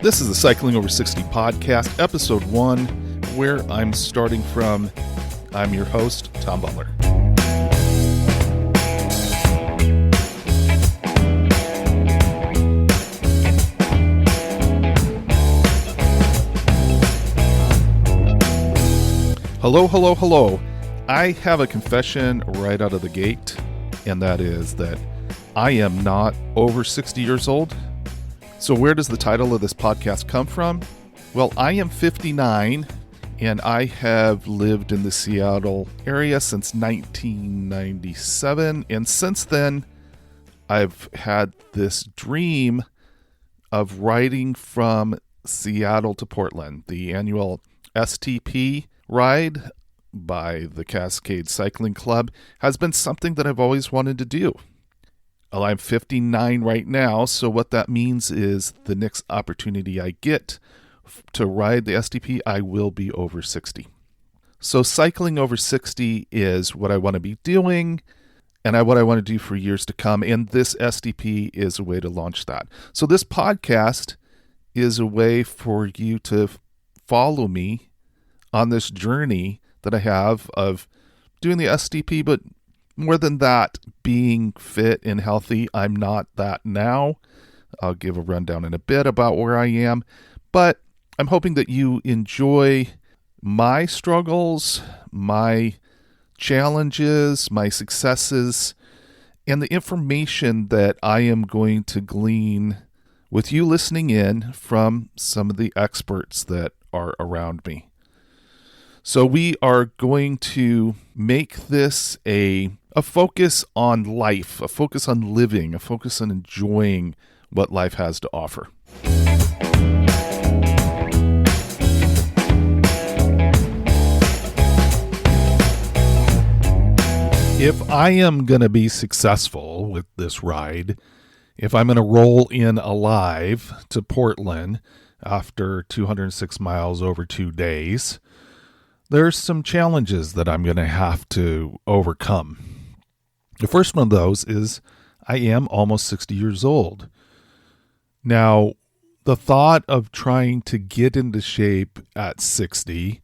This is the Cycling Over 60 podcast, episode 1, where I'm starting from. I'm your host, Tom Butler. Hello. I have a confession right out of the gate, and that is that I am not over 60 years old. So where does the title of this podcast come from? Well, I am 59, and I have lived in the Seattle area since 1997. And since then, I've had this dream of riding from Seattle to Portland. The annual STP ride by the Cascade Cycling Club has been something that I've always wanted to do. Well, I'm 59 right now, so what that means is the next opportunity I get to ride the STP, I will be over 60. So cycling over 60 is what I want to be doing, and what I want to do for years to come, and this STP is a way to launch that. So this podcast is a way for you to follow me on this journey that I have of doing the STP, but more than that, being fit and healthy. I'm not that now. I'll give a rundown in a bit about where I am, but I'm hoping that you enjoy my struggles, my challenges, my successes, and the information that I am going to glean with you listening in from some of the experts that are around me. So we are going to make this a focus on life, a focus on living, a focus on enjoying what life has to offer. If I am going to be successful with this ride, if I'm going to roll in alive to Portland after 206 miles over 2 days, there's some challenges that I'm going to have to overcome. The first one of those is I am almost 60 years old. Now, the thought of trying to get into shape at 60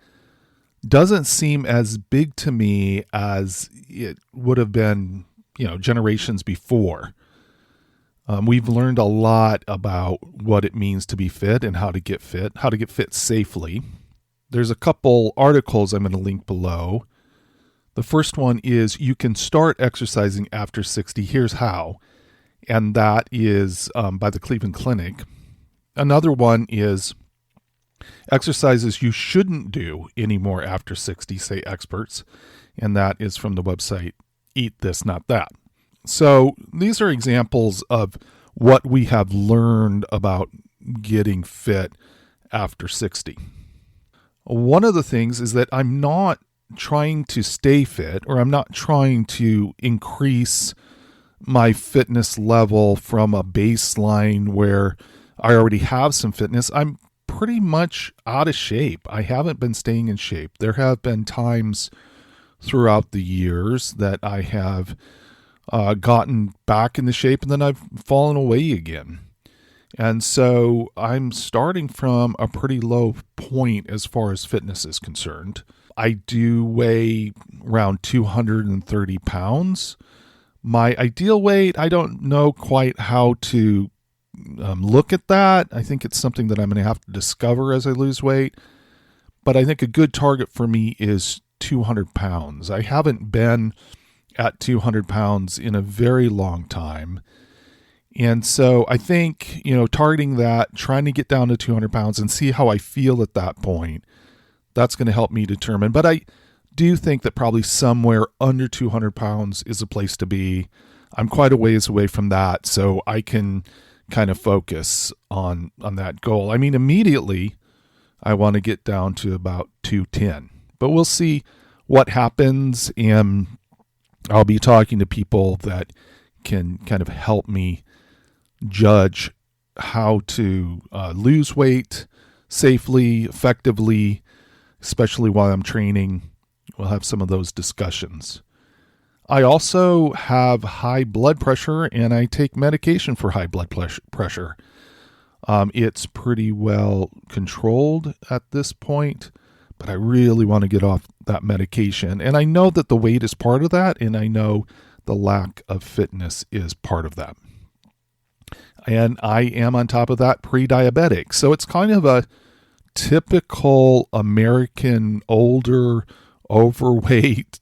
doesn't seem as big to me as it would have been, generations before. We've learned a lot about what it means to be fit and how to get fit safely. There's a couple articles I'm going to link below. The first one is you can start exercising after 60. Here's how. And that is by the Cleveland Clinic. Another one is exercises you shouldn't do anymore after 60, say experts. And that is from the website Eat This, Not That. So these are examples of what we have learned about getting fit after 60. One of the things is that I'm not trying to stay fit, or I'm not trying to increase my fitness level from a baseline where I already have some fitness. I'm pretty much out of shape. I haven't been staying in shape. There have been times throughout the years that I have gotten back into shape, and then I've fallen away again. And so I'm starting from a pretty low point as far as fitness is concerned. I do weigh around 230 pounds. My ideal weight, I don't know quite how to look at that. I think it's something that I'm going to have to discover as I lose weight. But I think a good target for me is 200 pounds. I haven't been at 200 pounds in a very long time. And so I think, targeting that, trying to get down to 200 pounds and see how I feel at that point, that's going to help me determine. But I do think that probably somewhere under 200 pounds is a place to be. I'm quite a ways away from that, so I can kind of focus on that goal. I mean, immediately, I want to get down to about 210. But we'll see what happens, and I'll be talking to people that can kind of help me judge how to lose weight safely, effectively, especially while I'm training. We'll have some of those discussions. I also have high blood pressure, and I take medication for high blood pressure. It's pretty well controlled at this point, but I really want to get off that medication. And I know that the weight is part of that, and I know the lack of fitness is part of that. And I am on top of that pre-diabetic. So it's kind of a typical American older overweight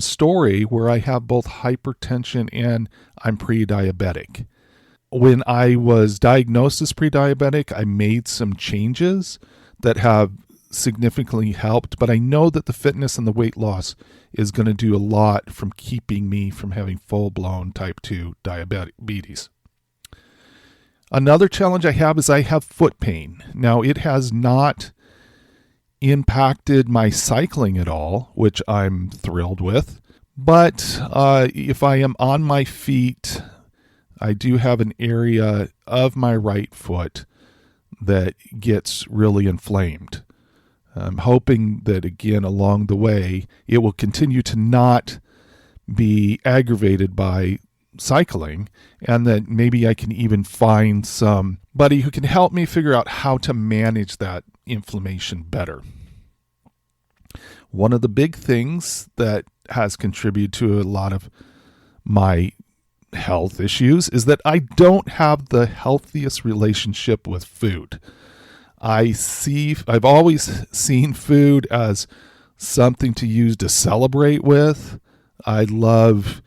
story where I have both hypertension and I'm pre-diabetic. When I was diagnosed as pre-diabetic, I made some changes that have significantly helped, but I know that the fitness and the weight loss is going to do a lot from keeping me from having full-blown type 2 diabetes. Another challenge I have is I have foot pain. Now, it has not impacted my cycling at all, which I'm thrilled with. But if I am on my feet, I do have an area of my right foot that gets really inflamed. I'm hoping that, again, along the way, it will continue to not be aggravated by cycling, and that maybe I can even find somebody who can help me figure out how to manage that inflammation better. One of the big things that has contributed to a lot of my health issues is that I don't have the healthiest relationship with food. I've always seen food as something to use to celebrate with. I love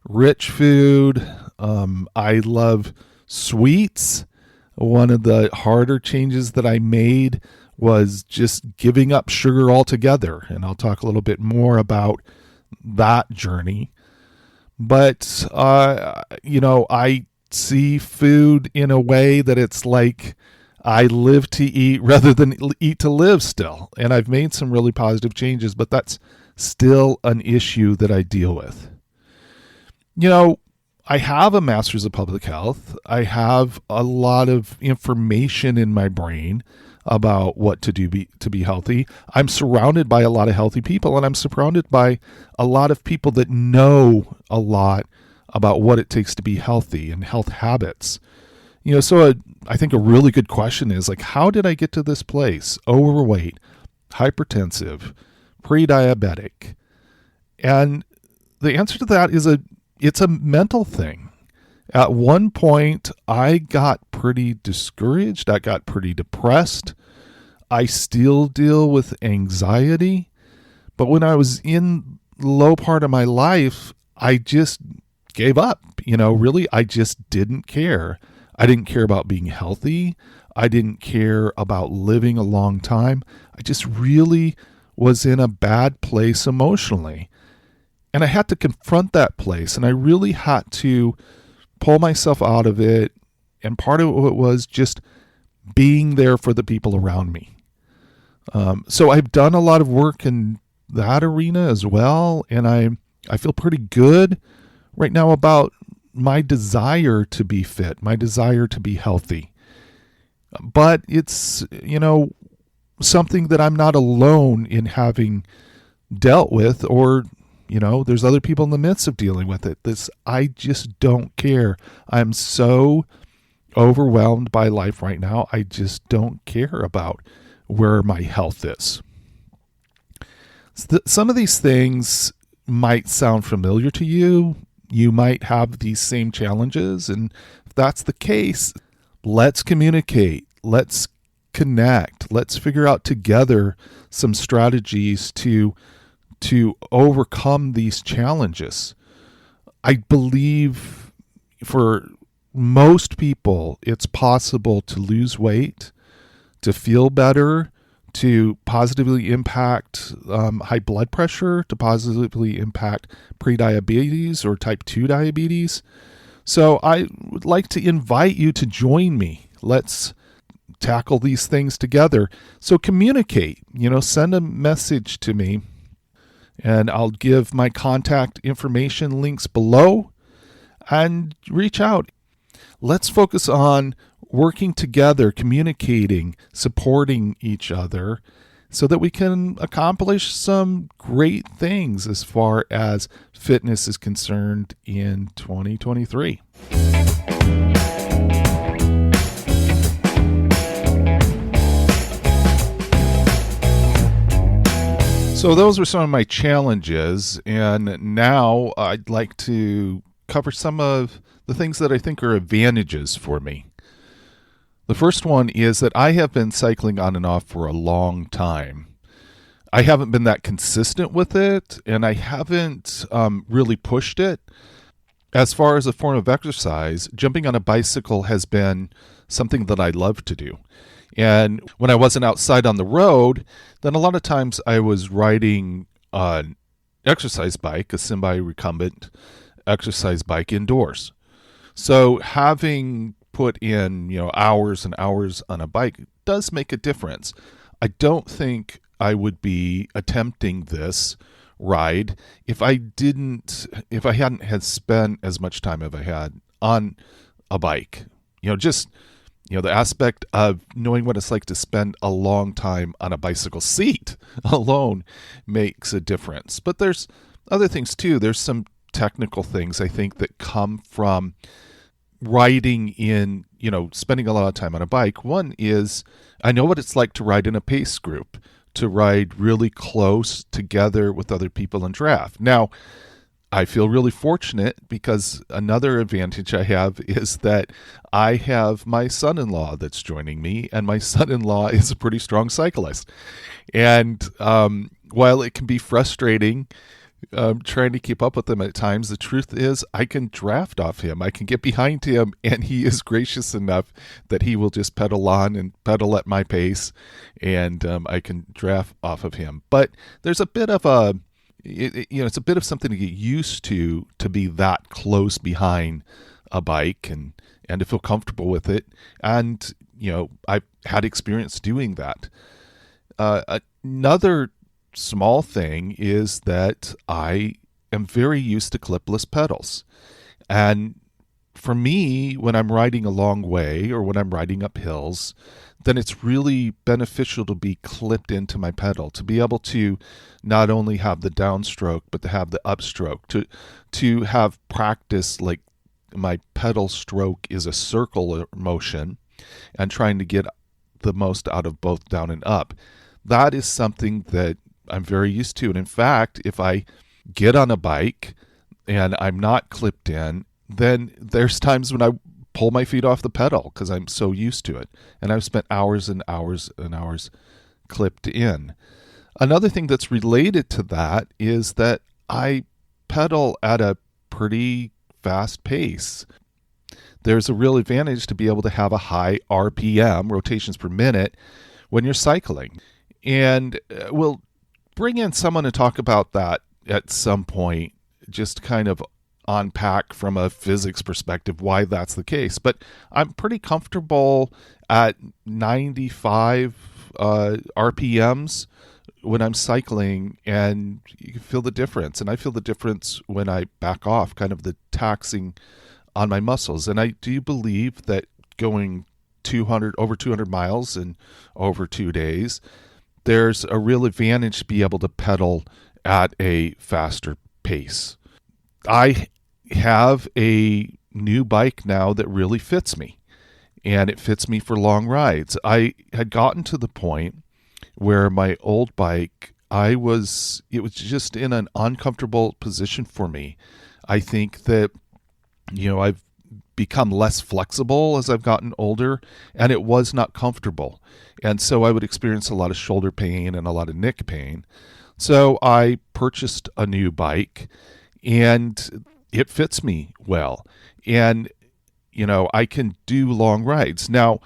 rich food. I love sweets. One of the harder changes that I made was just giving up sugar altogether. And I'll talk a little bit more about that journey. But, I see food in a way that it's like I live to eat rather than eat to live still. And I've made some really positive changes, but that's still an issue that I deal with. I have a master's of public health. I have a lot of information in my brain about what to do to be healthy. I'm surrounded by a lot of healthy people, and I'm surrounded by a lot of people that know a lot about what it takes to be healthy and health habits. So I think a really good question is like, how did I get to this place? Overweight, hypertensive, pre-diabetic. And the answer to that is it's a mental thing. At one point, I got pretty discouraged. I got pretty depressed. I still deal with anxiety. But when I was in the low part of my life, I just gave up. Really, I just didn't care. I didn't care about being healthy. I didn't care about living a long time. I just really was in a bad place emotionally. And I had to confront that place, and I really had to pull myself out of it. And part of it was just being there for the people around me. So I've done a lot of work in that arena as well, and I feel pretty good right now about my desire to be fit, my desire to be healthy. But it's, something that I'm not alone in having dealt with, or there's other people in the midst of dealing with it. I just don't care. I'm so overwhelmed by life right now. I just don't care about where my health is. Some of these things might sound familiar to you. You might have these same challenges. And if that's the case, let's communicate. Let's connect. Let's figure out together some strategies to overcome these challenges. I believe for most people, it's possible to lose weight, to feel better, to positively impact high blood pressure, to positively impact prediabetes or type 2 diabetes. So I would like to invite you to join me. Let's tackle these things together. So communicate, send a message to me. And I'll give my contact information links below, and reach out. Let's focus on working together, communicating, supporting each other so that we can accomplish some great things as far as fitness is concerned in 2023. So those were some of my challenges, and now I'd like to cover some of the things that I think are advantages for me. The first one is that I have been cycling on and off for a long time. I haven't been that consistent with it, and I haven't really pushed it. As far as a form of exercise, jumping on a bicycle has been something that I love to do. And when I wasn't outside on the road, then a lot of times I was riding an exercise bike, a semi-recumbent exercise bike indoors. So having put in, hours and hours on a bike does make a difference. I don't think I would be attempting this ride if I hadn't had spent as much time as I had on a bike. The aspect of knowing what it's like to spend a long time on a bicycle seat alone makes a difference. But there's other things too. There's some technical things I think that come from riding in, spending a lot of time on a bike. One is I know what it's like to ride in a pace group, to ride really close together with other people and draft. Now, I feel really fortunate because another advantage I have is that I have my son-in-law that's joining me, and my son-in-law is a pretty strong cyclist. And while it can be frustrating trying to keep up with him at times, the truth is I can draft off him. I can get behind him, and he is gracious enough that he will just pedal on and pedal at my pace, and I can draft off of him. But there's a bit of it's a bit of something to get used to be that close behind a bike and to feel comfortable with it. And, I've had experience doing that. Another small thing is that I am very used to clipless pedals. And for me, when I'm riding a long way or when I'm riding up hills, then it's really beneficial to be clipped into my pedal, to be able to not only have the downstroke, but to have the upstroke, to have practice, like my pedal stroke is a circular motion and trying to get the most out of both down and up. That is something that I'm very used to. And in fact, if I get on a bike and I'm not clipped in, then there's times when I pull my feet off the pedal because I'm so used to it. And I've spent hours and hours and hours clipped in. Another thing that's related to that is that I pedal at a pretty fast pace. There's a real advantage to be able to have a high RPM, rotations per minute, when you're cycling. And we'll bring in someone to talk about that at some point, just kind of unpack from a physics perspective why that's the case. But I'm pretty comfortable at 95 RPMs when I'm cycling, and you can feel the difference. And I feel the difference when I back off, kind of the taxing on my muscles. And I do believe that going over 200 miles in over 2 days, there's a real advantage to be able to pedal at a faster pace. I have a new bike now that really fits me, and it fits me for long rides. I had gotten to the point where my old bike, it was just in an uncomfortable position for me. I think that, I've become less flexible as I've gotten older, and it was not comfortable. And so I would experience a lot of shoulder pain and a lot of neck pain. So I purchased a new bike, and it fits me well. And, I can do long rides. Now,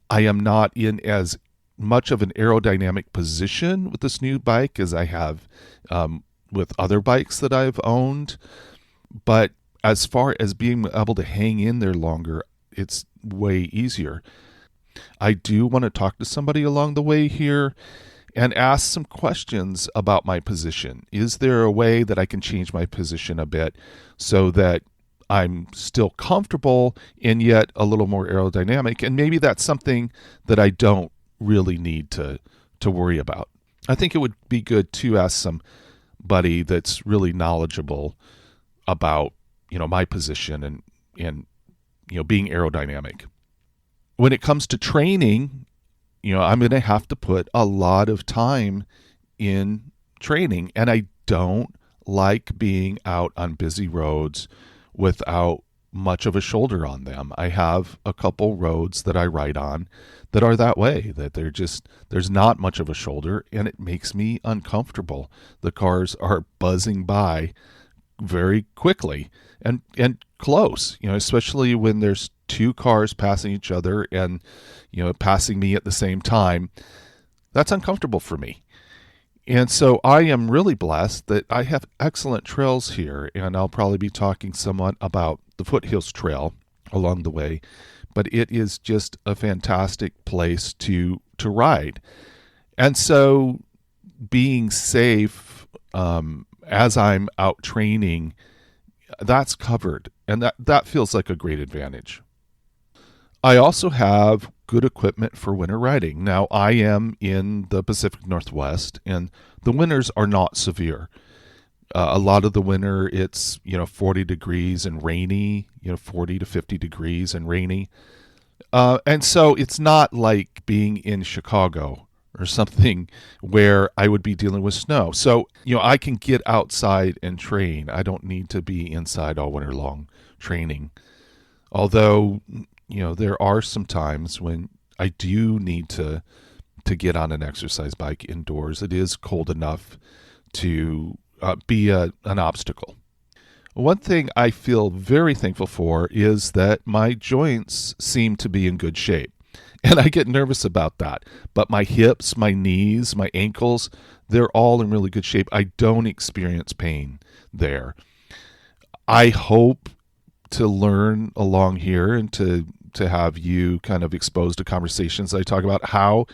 I am not in as much of an aerodynamic position with this new bike as I have with other bikes that I've owned. But as far as being able to hang in there longer, it's way easier. I do want to talk to somebody along the way here and ask some questions about my position. Is there a way that I can change my position a bit so that I'm still comfortable and yet a little more aerodynamic? And maybe that's something that I don't really need to worry about. I think it would be good to ask somebody that's really knowledgeable about, my position and being aerodynamic. When it comes to training, I'm going to have to put a lot of time in training, and I don't like being out on busy roads without much of a shoulder on them. I have a couple roads that I ride on that are that way, that there's not much of a shoulder, and it makes me uncomfortable. The cars are buzzing by very quickly and close, especially when there's two cars passing each other and passing me at the same time. That's uncomfortable for me. And so I am really blessed that I have excellent trails here, and I'll probably be talking somewhat about the Foothills Trail along the way, but it is just a fantastic place to ride. And so being safe as I'm out training, that's covered, and that feels like a great advantage. I also have good equipment for winter riding. Now, I am in the Pacific Northwest, and the winters are not severe. A lot of the winter, it's 40 degrees and rainy, 40 to 50 degrees and rainy. And so it's not like being in Chicago or something where I would be dealing with snow. So, I can get outside and train. I don't need to be inside all winter long training. Although, there are some times when I do need to get on an exercise bike indoors. It is cold enough to be an obstacle. One thing I feel very thankful for is that my joints seem to be in good shape. And I get nervous about that. But my hips, my knees, my ankles, they're all in really good shape. I don't experience pain there. I hope to learn along here and to have you kind of exposed to conversations. I talk about how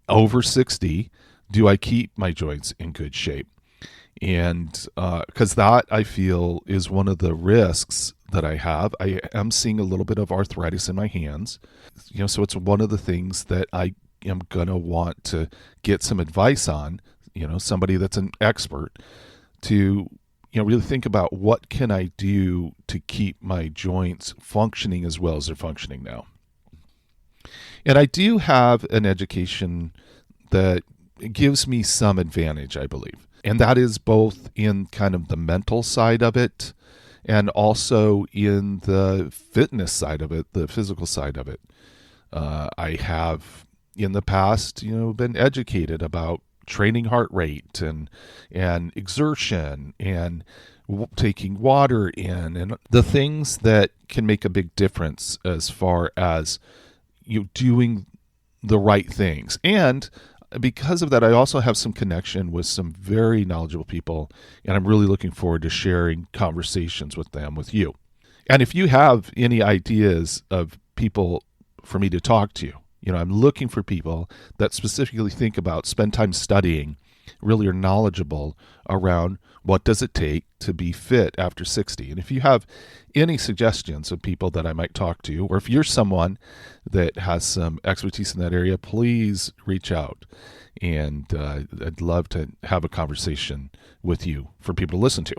over 60 do I keep my joints in good shape. And because that, I feel, is one of the risks that I have. I am seeing a little bit of arthritis in my hands. So it's one of the things that I am going to want to get some advice on, somebody that's an expert to, really think about what can I do to keep my joints functioning as well as they're functioning now. And I do have an education that gives me some advantage, I believe. And that is both in kind of the mental side of it and also in the fitness side of it, the physical side of it. I have in the past, been educated about training heart rate and exertion and taking water in and the things that can make a big difference as far as you doing the right things. And because of that, I also have some connection with some very knowledgeable people, and I'm really looking forward to sharing conversations with them with you. And if you have any ideas of people for me to talk to, I'm looking for people that specifically think about, spend time studying, really are knowledgeable around what does it take to be fit after 60. And if you have any suggestions of people that I might talk to, or if you're someone that has some expertise in that area, please reach out. And I'd love to have a conversation with you for people to listen to.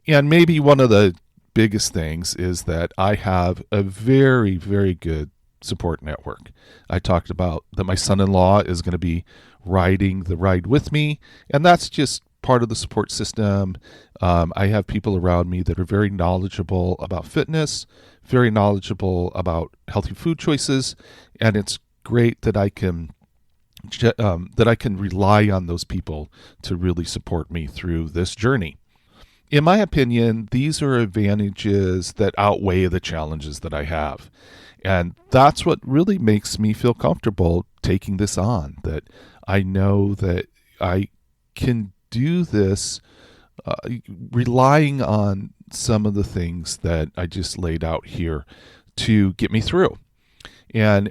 And maybe one of the biggest things is that I have a very, very good support network. I talked about that my son-in-law is going to be riding the ride with me, and that's just part of the support system. I have people around me that are very knowledgeable about fitness, very knowledgeable about healthy food choices, and it's great that I can rely on those people to really support me through this journey. In my opinion, these are advantages that outweigh the challenges that I have. And that's what really makes me feel comfortable taking this on, that I know that I can do this relying on some of the things that I just laid out here to get me through. And,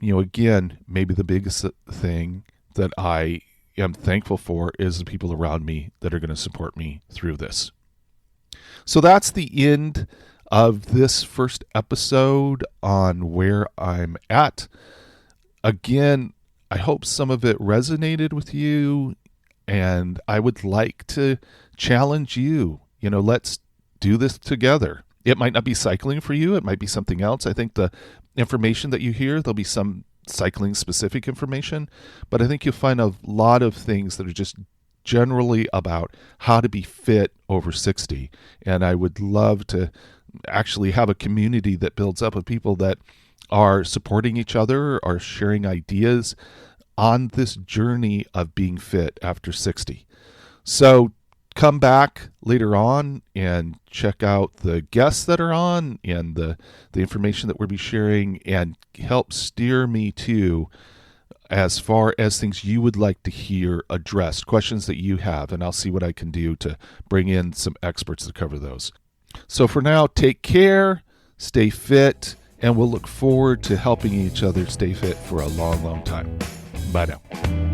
again, maybe the biggest thing that I am thankful for is the people around me that are going to support me through this. So that's the end of this first episode on where I'm at. Again, I hope some of it resonated with you, and I would like to challenge you. Let's do this together. It might not be cycling for you. It might be something else. I think the information that you hear, there'll be some cycling specific information, but I think you'll find a lot of things that are just generally about how to be fit over 60. And I would love to actually have a community that builds up of people that are supporting each other, are sharing ideas on this journey of being fit after 60. So come back later on and check out the guests that are on and the information that we'll be sharing, and help steer me to as far as things you would like to hear addressed, questions that you have, and I'll see what I can do to bring in some experts to cover those. So for now, take care, stay fit, and we'll look forward to helping each other stay fit for a long, long time. Bye now.